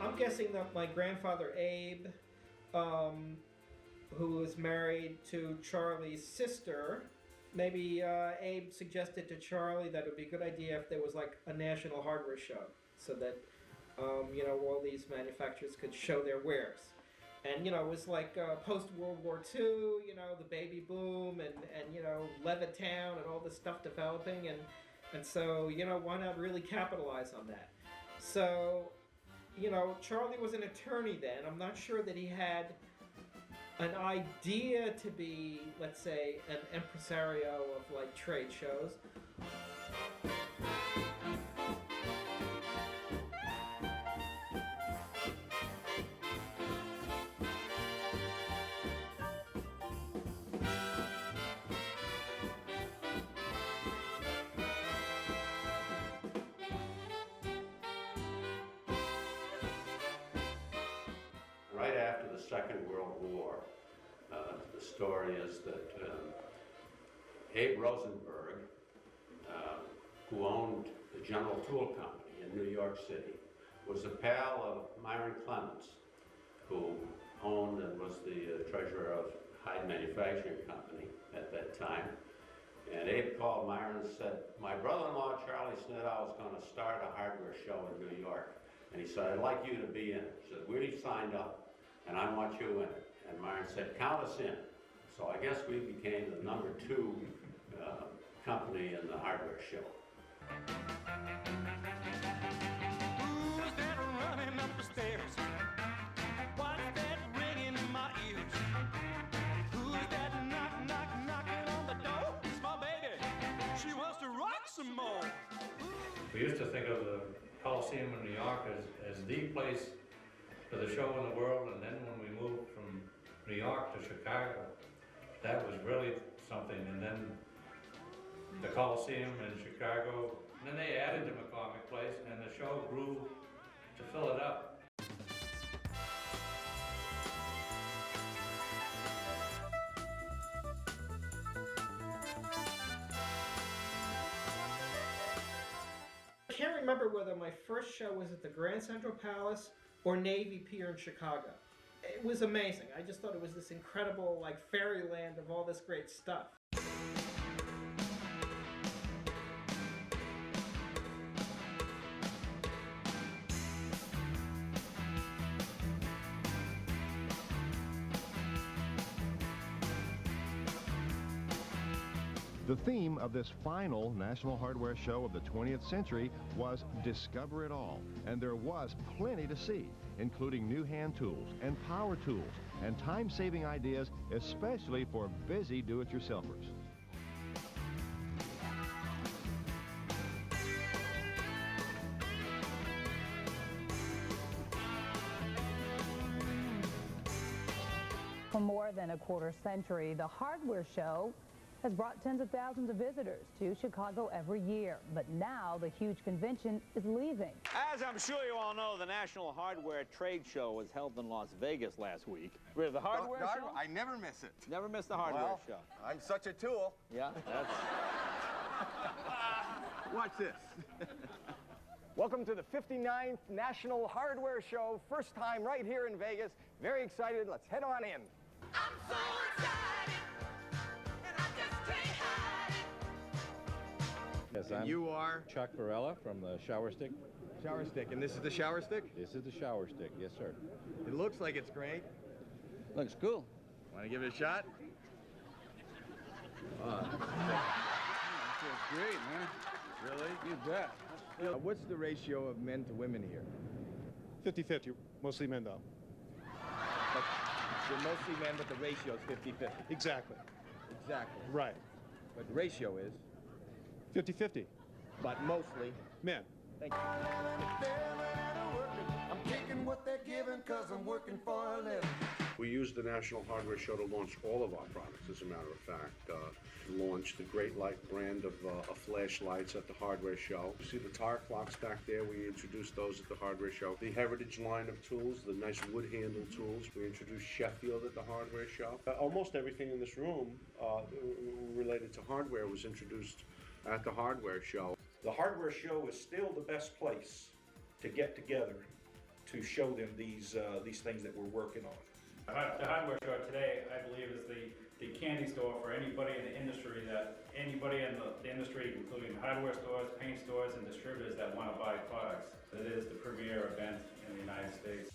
I'm guessing that my grandfather Abe, who was married to Charlie's sister, maybe Abe suggested to Charlie that it would be a good idea if there was like a national hardware show, so that all these manufacturers could show their wares. And it was like post World War II, the baby boom and Levittown and all this stuff developing, and so why not really capitalize on that? So Charlie was an attorney then. I'm not sure that he had an idea to be, let's say, an impresario of like trade shows. Right after the Second World War, the story is that Abe Rosenberg, who owned the General Tool Company in New York City, was a pal of Myron Clemens, who owned and was the treasurer of Hyde Manufacturing Company at that time. And Abe called Myron and said, "My brother-in-law Charlie Snidow is going to start a hardware show in New York." And he said, "I'd like you to be in it." He said, "We've signed up, and I want you in it." And Myron said, "Count us in." So I guess we became the #2 company in the hardware show. Who's that running up the stairs? What's that ringing in my ears? Who's that knocking on the door? It's my baby. She wants to rock some more. We used to think of the Coliseum in New York as the place for the show in the world, and then when we moved from New York to Chicago, that was really something. And then the Coliseum in Chicago, and then they added the McCormick Place, and the show grew to fill it up. I can't remember whether my first show was at the Grand Central Palace or Navy Pier in Chicago. It was amazing. I just thought it was this incredible, like, fairyland of all this great stuff. The theme of this final National Hardware Show of the 20th century was Discover It All, and there was plenty to see, including new hand tools and power tools and time-saving ideas, especially for busy do-it-yourselfers. For more than a quarter century, the hardware show has brought tens of thousands of visitors to Chicago every year. But now the huge convention is leaving. As I'm sure you all know, the National Hardware Trade Show was held in Las Vegas last week. With the hardware show? I never miss it. Never miss the hardware show. I'm such a tool. Yeah, that's... Watch this. Welcome to the 59th National Hardware Show. First time right here in Vegas. Very excited. Let's head on in. I'm so excited, and I just can't hide it. Yes, I'm You are Chuck Varela from the Shower Stick. Shower Stick, and this is the Shower Stick? This is the Shower Stick, yes, sir. It looks like it's great. Looks cool. Want to give it a shot? That feels great, man. Really? You bet. What's the ratio of men to women here? 50-50, mostly men though. But you're mostly men, but the ratio is 50-50. Exactly. Exactly. Right. But the ratio is? 50-50. But mostly Men. Thank you. I'm taking what they're giving 'cause I'm working for a living. We used the National Hardware Show to launch all of our products, as a matter of fact. Launched the Great Light brand of flashlights at the hardware show. You see the tire clocks back there? We introduced those at the hardware show. The Heritage line of tools, the nice wood handle tools. We introduced Sheffield at the hardware show. Almost everything in this room related to hardware was introduced at the hardware show. The hardware show is still the best place to get together to show them these things that we're working on. The hardware show today, I believe, is the candy store for anybody in the industry, including hardware stores, paint stores, and distributors that want to buy products. It is the premier event in the United States.